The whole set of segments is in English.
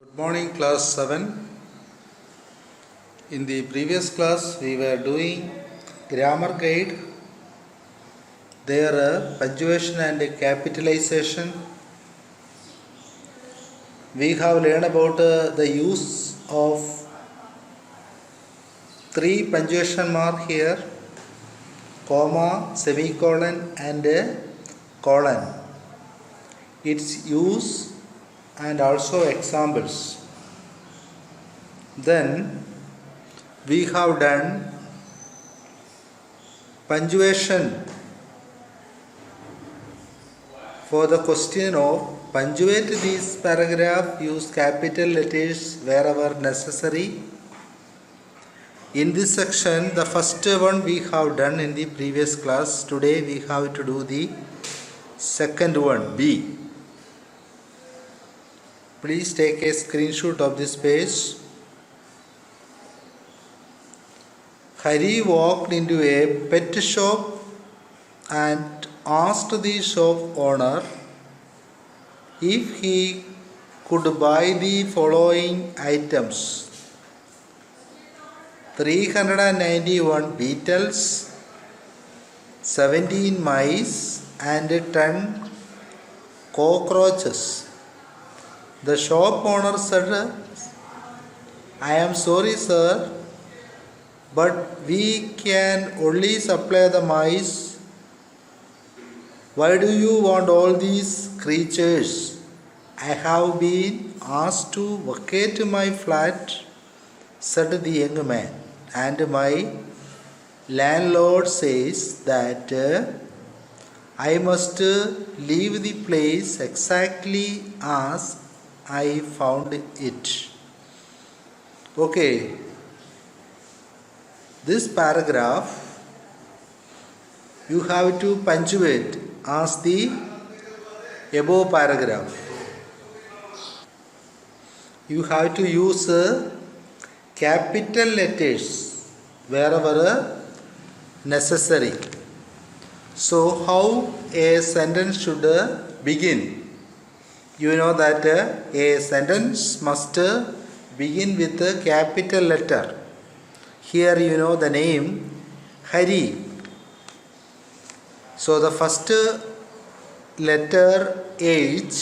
Good morning, class 7. In the previous class, we were doing grammar guide, their punctuation and capitalization. We have learned about the use of three punctuation mark here, comma, semicolon and colon. Its use and also examples. Then we have done punctuation for the question of punctuate this paragraph, use capital letters wherever necessary. In this section, the first one we have done in the previous class. Today we have to do the second one, B. Please take a screenshot of this page. Hari walked into a pet shop and asked the shop owner if he could buy the following items: 391 beetles, 17 mice and 10 cockroaches. The shop owner said, "I am sorry, sir, but we can only supply the mice. Why do you want all these creatures? I have been asked to vacate my flat," said the young man, "and my landlord says that I must leave the place exactly as I found it." Okay, this paragraph you have to punctuate as the above paragraph. You have to use capital letters wherever necessary. So how a sentence should begin? You know that a sentence must begin with a capital letter. Here you know the name Hari. So the first letter H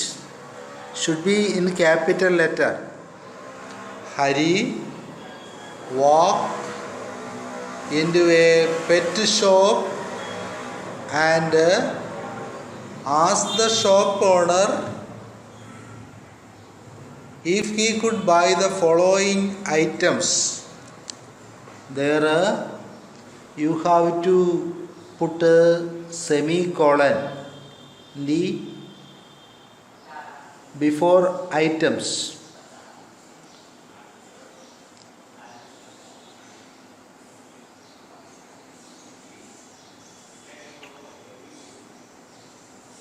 should be in capital letter. Hari walked into a pet shop and asked the shop owner if he could buy the following items. There you have to put a semicolon in the before items.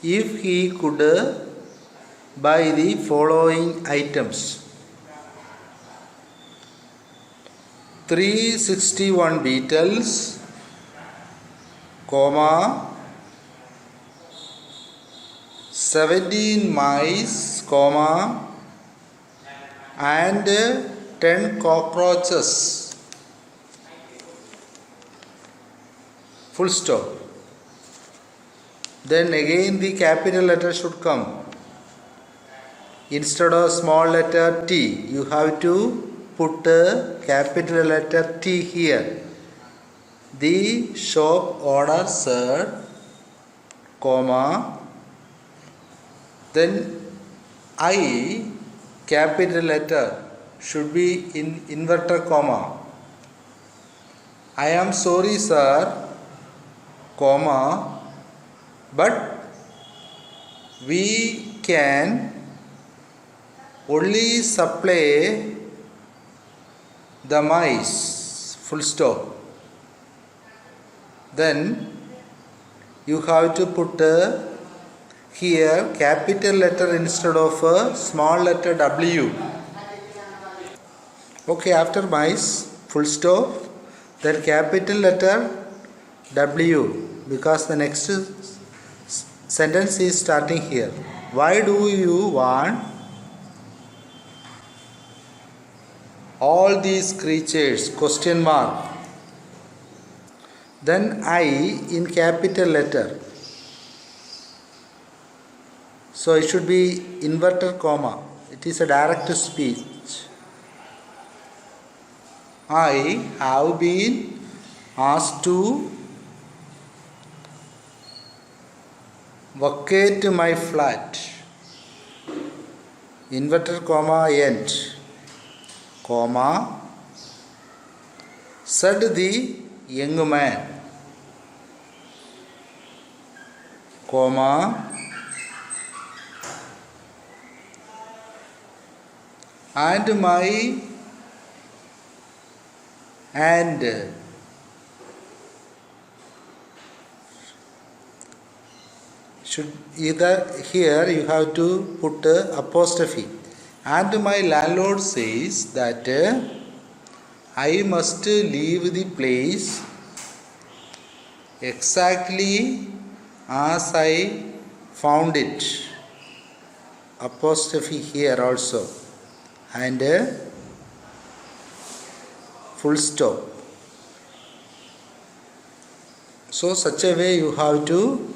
If he could buy the following items: 361 beetles, comma, 17 mice, comma, and 10 cockroaches. Full stop. Then again the capital letter should come. Instead of small letter T, you have to put a capital letter T here. The shop owner said, comma, then I, capital letter, should be in inverted comma. I am sorry, sir, comma, but we can only supply the mice, full stop. Then you have to put here capital letter instead of a small letter W. Okay, after mice, full stop, then capital letter W, because the next sentence is starting here. Why do you want all these creatures, question mark. Then I in capital letter. So it should be inverted comma. It is a direct speech. I have been asked to vacate my flat. Inverted comma end. Comma. Said the young man. Comma. And my and should either here you have to put apostrophe. And my landlord says that I must leave the place exactly as I found it. Apostrophe here also. And full stop. So such a way you have to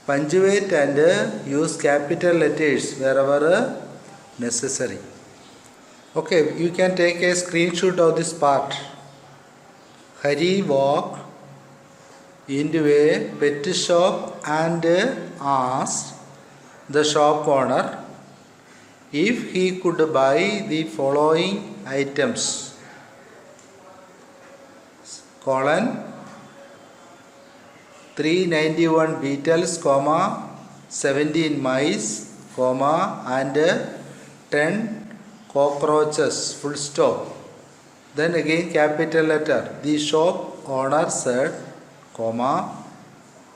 punctuate and use capital letters wherever necessary. Okay, you can take a screenshot of this part. Hari walked into a pet shop and asked the shop owner if he could buy the following items: colon 391 beetles, 17 mice, and 10 cockroaches, full stop. Then again capital letter. The shop owner said,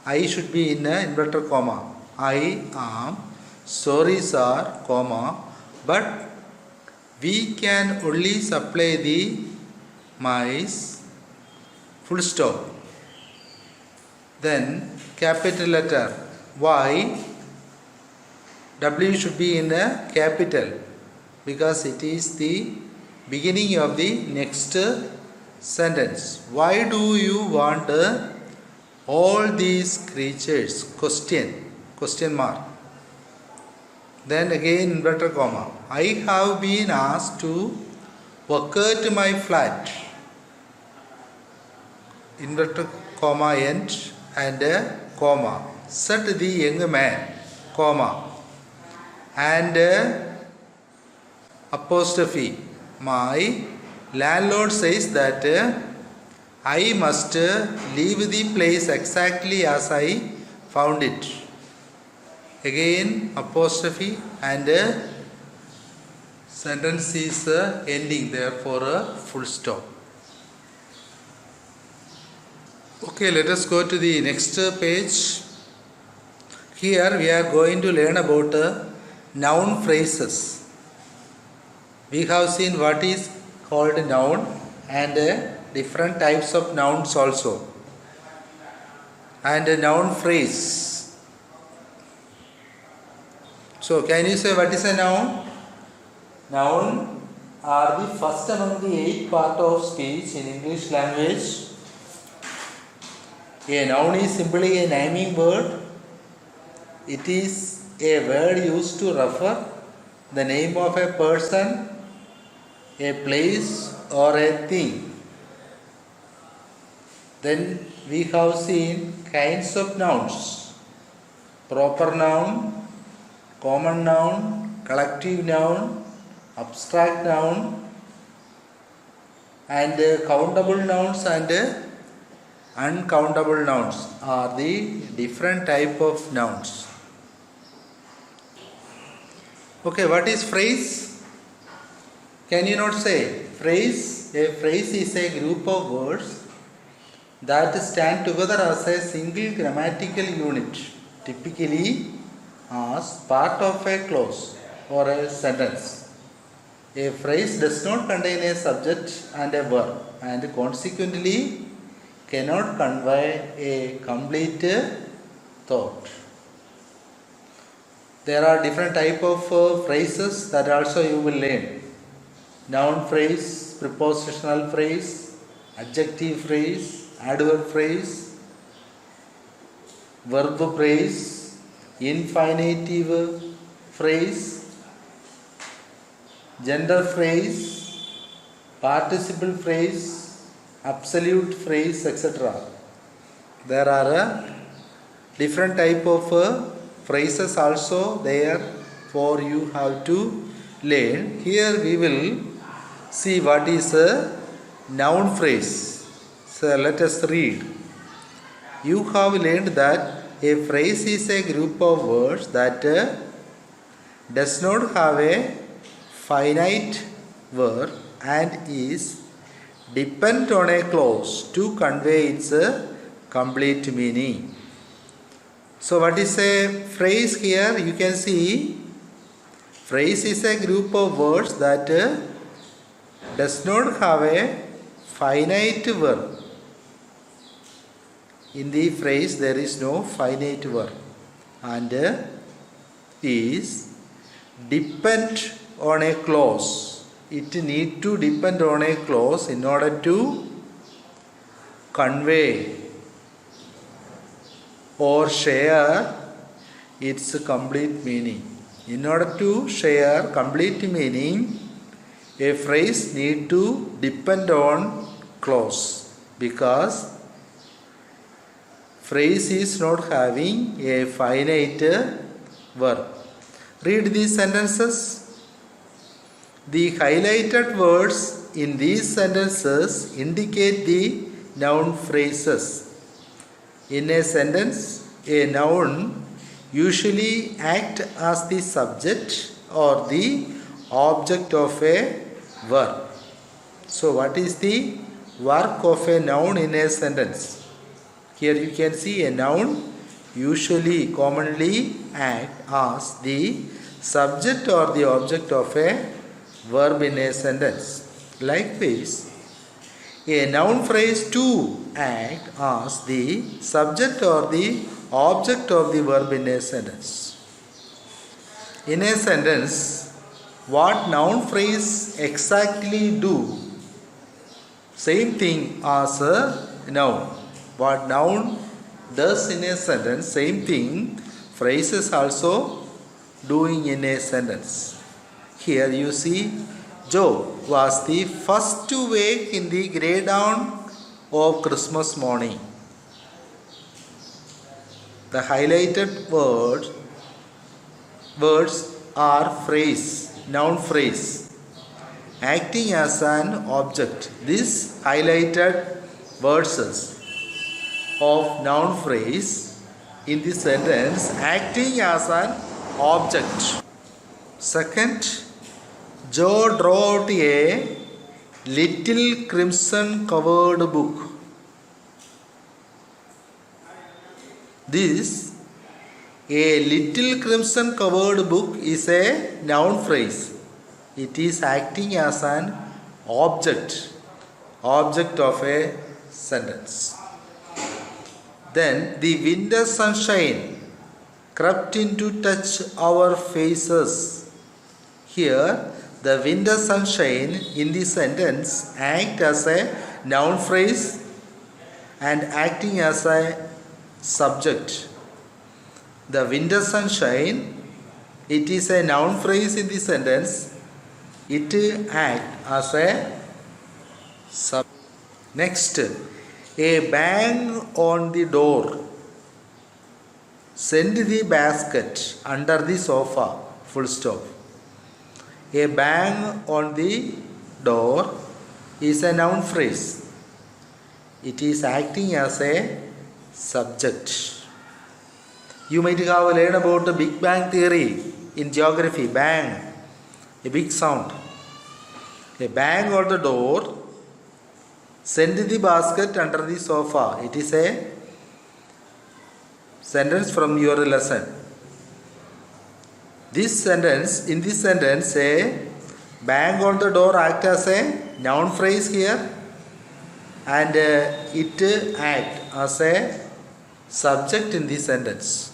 I should be in a inverted comma. I am sorry sir, but we can only supply the mice, full stop. Then capital letter Y, W should be in a capital because it is the beginning of the next sentence. Why do you want all these creatures? Question mark. Then again inverted comma. I have been asked to vacate my flat. Inverted comma end and comma. Said the young man, comma, and apostrophe. My landlord says that I must leave the place exactly as I found it. Again apostrophe and sentence is ending, therefore a full stop. Okay, let us go to the next page. Here we are going to learn about noun phrases. We have seen what is called noun and different types of nouns also. And a noun phrase. So can you say what is a noun? Noun are the first among the 8 parts of speech in English language. A noun is simply a naming word. It is a word used to refer the name of a person, a place or a thing. Then we have seen kinds of nouns: proper noun, common noun, collective noun, abstract noun, and countable nouns and uncountable nouns are the different type of nouns. Okay, what is phrase? Can you not say phrase? A phrase is a group of words that stand together as a single grammatical unit, typically as part of a clause or a sentence. A phrase does not contain a subject and a verb, and consequently cannot convey a complete thought. There are different type of phrases that also you will learn. noun phrase, prepositional phrase, adjective phrase, adverb phrase, verb phrase, infinitive phrase, gender phrase, participle phrase, absolute phrase, etc. There are different type of phrases also there for you have to learn. Here we will see what is a noun phrase. So let us read. You have learned that a phrase is a group of words that does not have a finite verb and is dependent on a clause to convey its complete meaning. So what is a phrase here? You can see phrase is a group of words that does not have a finite verb. In the phrase there is no finite verb and is depend on a clause. It need to depend on a clause in order to convey or share its complete meaning. In order to share complete meaning, a phrase need to depend on clause because phrase is not having a finite verb. Read these sentences. The highlighted words in these sentences indicate the noun phrases. In a sentence, a noun usually acts as the subject or the object of a verb. So, what is the work of a noun in a sentence? Here you can see a noun usually commonly act as the subject or the object of a verb in a sentence. Likewise, a noun phrase too act as the subject or the object of the verb in a sentence. In a sentence, what noun phrase exactly do? Same thing as a noun. What noun does in a sentence, same thing phrases also doing in a sentence. Here you see Joe was the first to wake in the grey dawn of Christmas morning. The highlighted words are phrase, noun phrase, acting as an object. These highlighted words of noun phrase in the sentence acting as an object. Second, Joe wrote a little crimson covered book. This a little crimson covered book is a noun phrase. It is acting as an object of a sentence. Then the winter sunshine crept in to touch our faces. Here, the winter sunshine in the sentence act as a noun phrase and acting as a subject. The winter sunshine, it is a noun phrase in the sentence. It act as a subject. Next, a bang on the door. Send the basket under the sofa. Full stop. A bang on the door is a noun phrase. It is acting as a subject. You might have learned about the Big Bang theory in geography. Bang, a big sound. A bang on the door. Send the basket under the sofa. It is a sentence from your lesson. In this sentence, a bang on the door act as a noun phrase here, and it act as a subject in the sentence.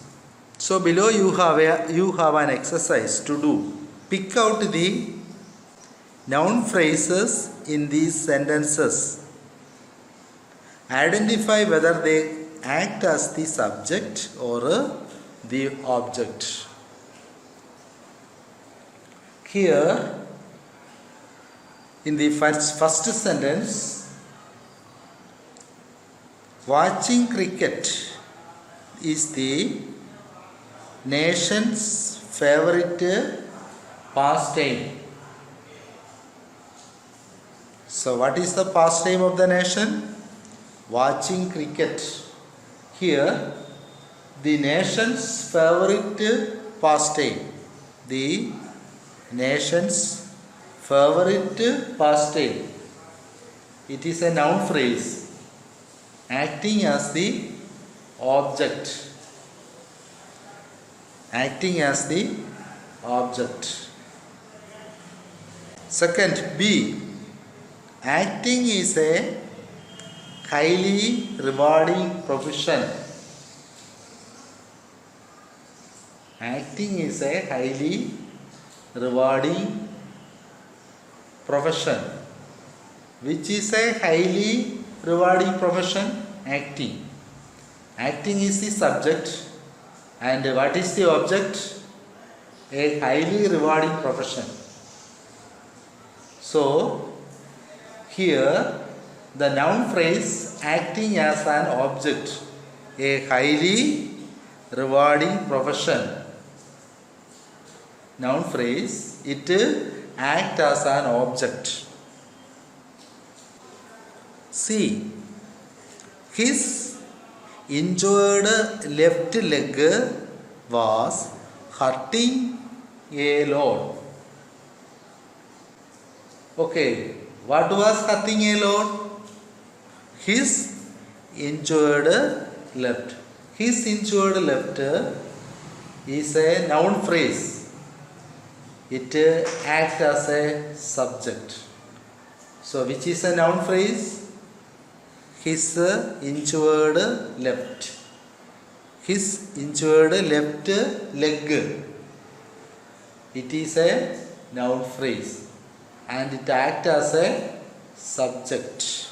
So below you have an exercise to do. Pick out the noun phrases in these sentences. Identify whether they act as the subject or the object. Here, in the first sentence, watching cricket is the nation's favorite pastime. So, what is the pastime of the nation? Watching cricket. Here, the nation's favorite pastime. The nation's favorite pastime. It is a noun phrase acting as the object. Acting as the object. Second, B. Acting is a highly rewarding profession. Acting is a highly rewarding profession. Which is a highly rewarding profession? Acting. Acting is the subject, and what is the object? A highly rewarding profession. So, here the noun phrase acting as an object, a highly rewarding profession. Noun phrase, it acts as an object. C. His injured left leg was hurting a lot. Okay, what was hurting a lot? His injured left. His injured left is a noun phrase. It acts as a subject. So, which is a noun phrase? His injured left. His injured left leg. It is a noun phrase and it acts as a subject.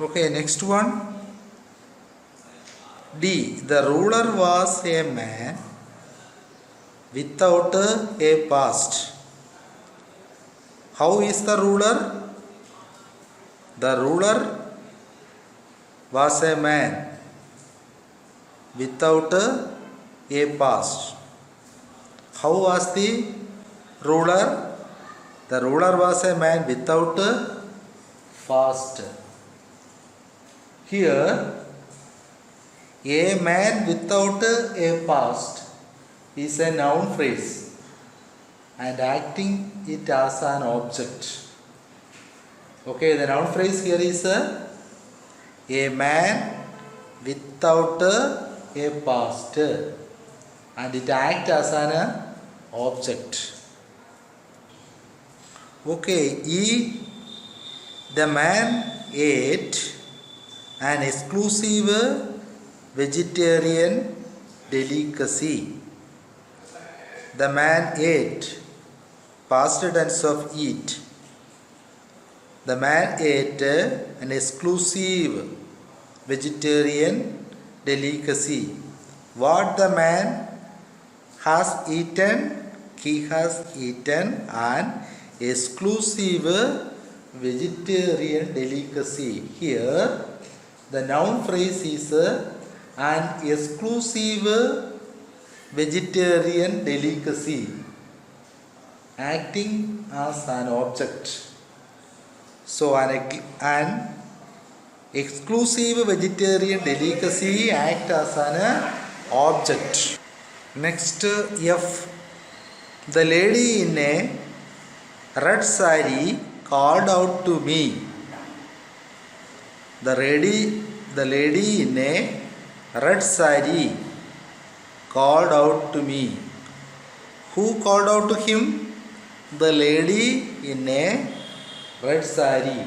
Okay, next one. D. The ruler was a man without a past. How is the ruler? The ruler was a man without a past. How was the ruler? The ruler was a man without a past. Here, a man without a past is a noun phrase and acting it as an object. Okay, the noun phrase here is a man without a past and it acts as an object. Okay, E. The man ate an exclusive vegetarian delicacy. The man ate, past tense of eat. The man ate an exclusive vegetarian delicacy. What the man has eaten? He has eaten an exclusive vegetarian delicacy. Here, the noun phrase is an exclusive vegetarian delicacy, acting as an object. So, an exclusive vegetarian delicacy acts as an object. Next, F. The lady in a red saree called out to me. The lady in a red saree called out to me. Who called out to him? The lady in a red saree.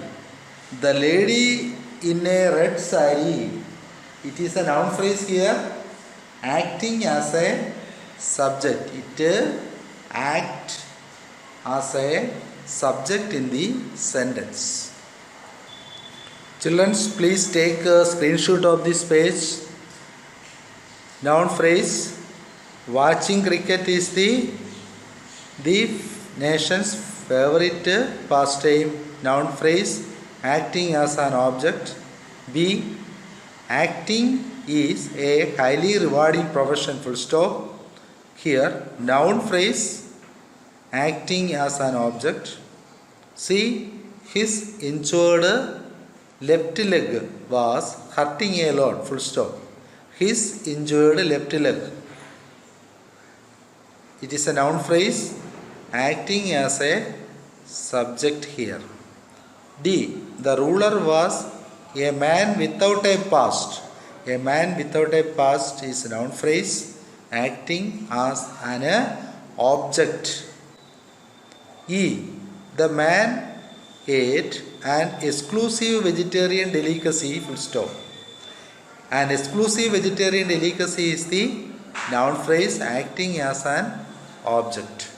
The lady in a red saree. It is a noun phrase here, acting as a subject. It acts as a subject in the sentence. Children, please take a screenshot of this page. Noun phrase: watching cricket is the nation's favorite pastime. Noun phrase: acting as an object. B. Acting is a highly rewarding profession. Full stop. Here, noun phrase: acting as an object. C. His injured left leg was hurting a lot. Full stop. His injured left leg. It is a noun phrase acting as a subject here. D. The ruler was a man without a past. A man without a past is a noun phrase acting as an object. E. The man ate an exclusive vegetarian delicacy. Full stop. An exclusive vegetarian delicacy is the noun phrase acting as an object.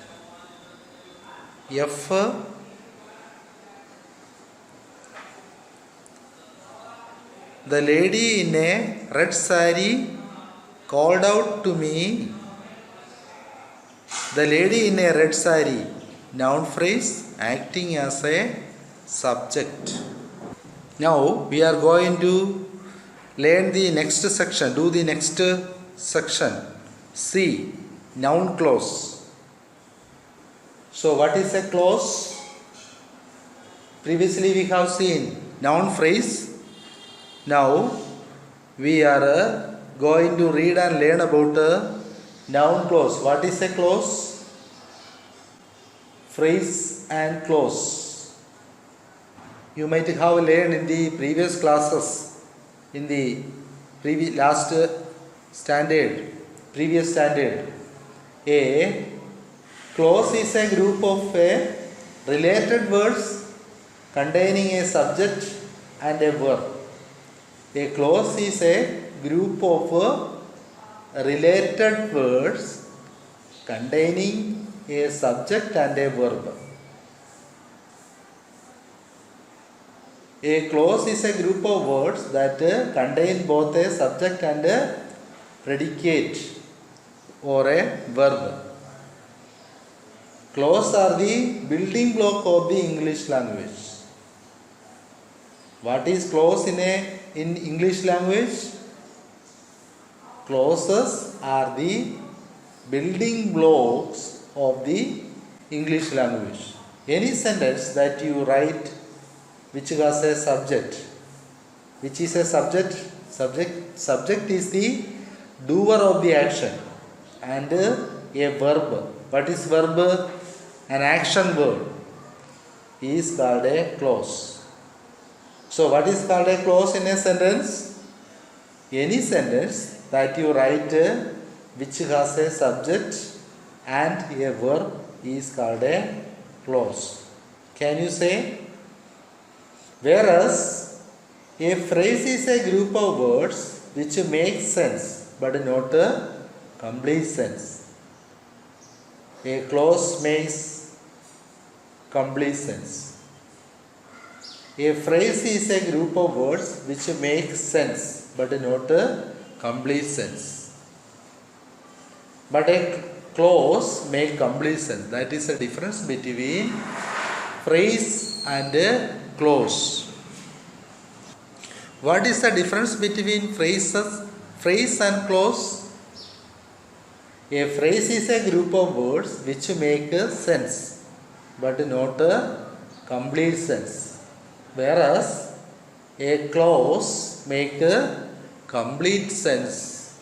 F. The lady in a red saree called out to me. The lady in a red saree, noun phrase acting as a subject. Now we are going to learn the next section, do the next section. C. Noun clause. So what is a clause? Previously we have seen noun phrase. Now we are going to read and learn about a noun clause. What is a clause? Phrase and clause. You might have learned in the previous classes, in the previous standard. A clause is a group of related words containing a subject and a verb. A clause is a group of related words containing a subject and a verb. A clause is a group of words that contain both a subject and a predicate or a verb. Clause are the building block of the English language. What is clause in English language? Clauses are the building blocks of the English language. Any sentence that you write which has a subject. Which is a subject? Subject is the doer of the action and a verb. What is verb? An action word is called a clause. So what is called a clause in a sentence? Any sentence that you write which has a subject and a verb is called a clause. Can you say? Whereas a phrase is a group of words which make sense but not a complete sense. A clause makes complete sense. A phrase is a group of words which make sense but not a complete sense. But a clause makes complete sense. That is the difference between phrase and a clause. What is the difference between phrase and clause? A phrase is a group of words which make sense but not a complete sense. Whereas a clause make a complete sense.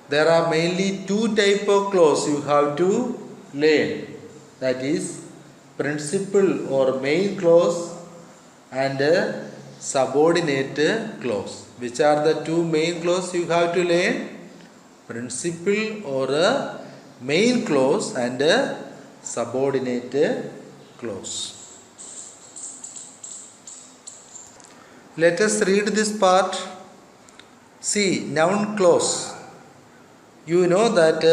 There are mainly two types of clause you have to learn. That is principal or main clause and subordinate clause. Which are the two main clause you have to learn? Principal or main clause and subordinate clause. Let us read this part. See, noun clause. You know that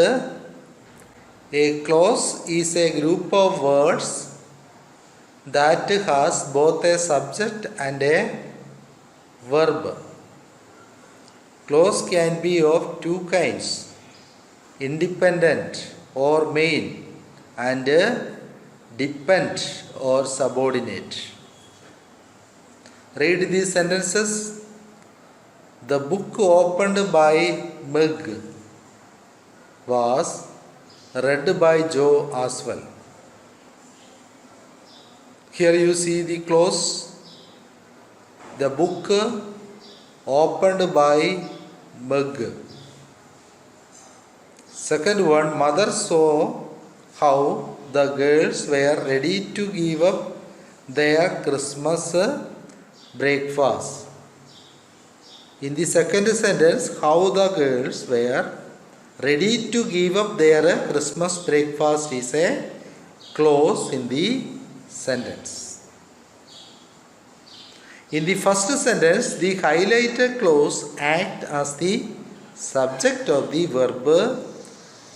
A clause is a group of words that has both a subject and a verb. Clause can be of two kinds, independent or main and dependent or subordinate. Read these sentences. The book opened by Meg was read by Joe as well. Here you see the clause. The book opened by Meg. Second one, mother saw how the girls were ready to give up their Christmas breakfast. In the second sentence, how the girls were ready to give up their Christmas breakfast is a clause in the sentence. In the first sentence, the highlighted clause acts as the subject of the verb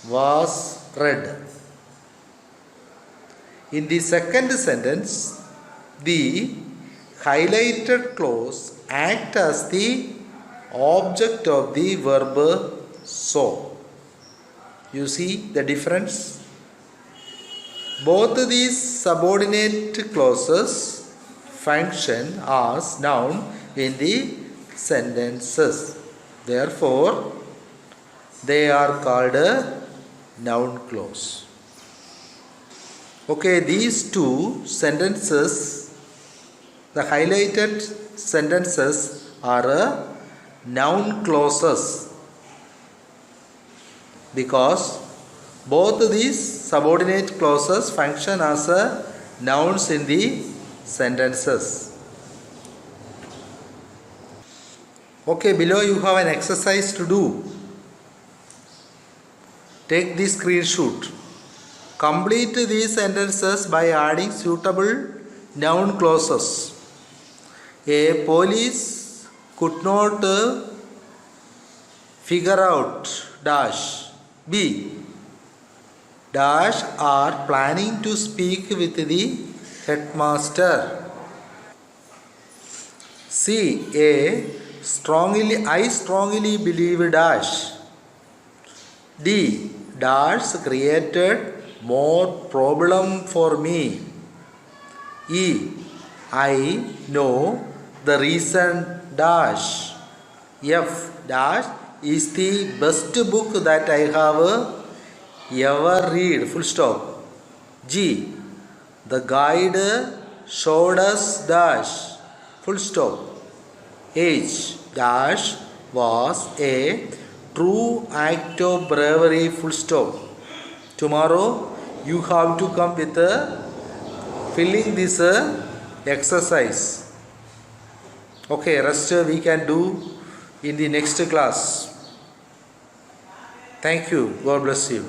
was read. In the second sentence, the highlighted clause acts as the object of the verb saw. You see the difference? Both these subordinate clauses function as noun in the sentences. Therefore, they are called a noun clause. Okay, these two sentences, the highlighted sentences are noun clauses because both these subordinate clauses function as nouns in the sentences. Okay, below you have an exercise to do. Take the screenshot. Complete these sentences by adding suitable noun clauses. A police could not figure out dash. B. Dash are planning to speak with the headmaster. C. I strongly believe dash. D. Dash created more problem for me. E. I know the reason dash. F. Dash is the best book that I have ever read. Full stop. G. The guide showed us dash. Full stop. H. Dash was a true act of bravery. Full stop. Tomorrow you have to come with filling this exercise. Okay, rest we can do in the next class. Thank you. God bless you.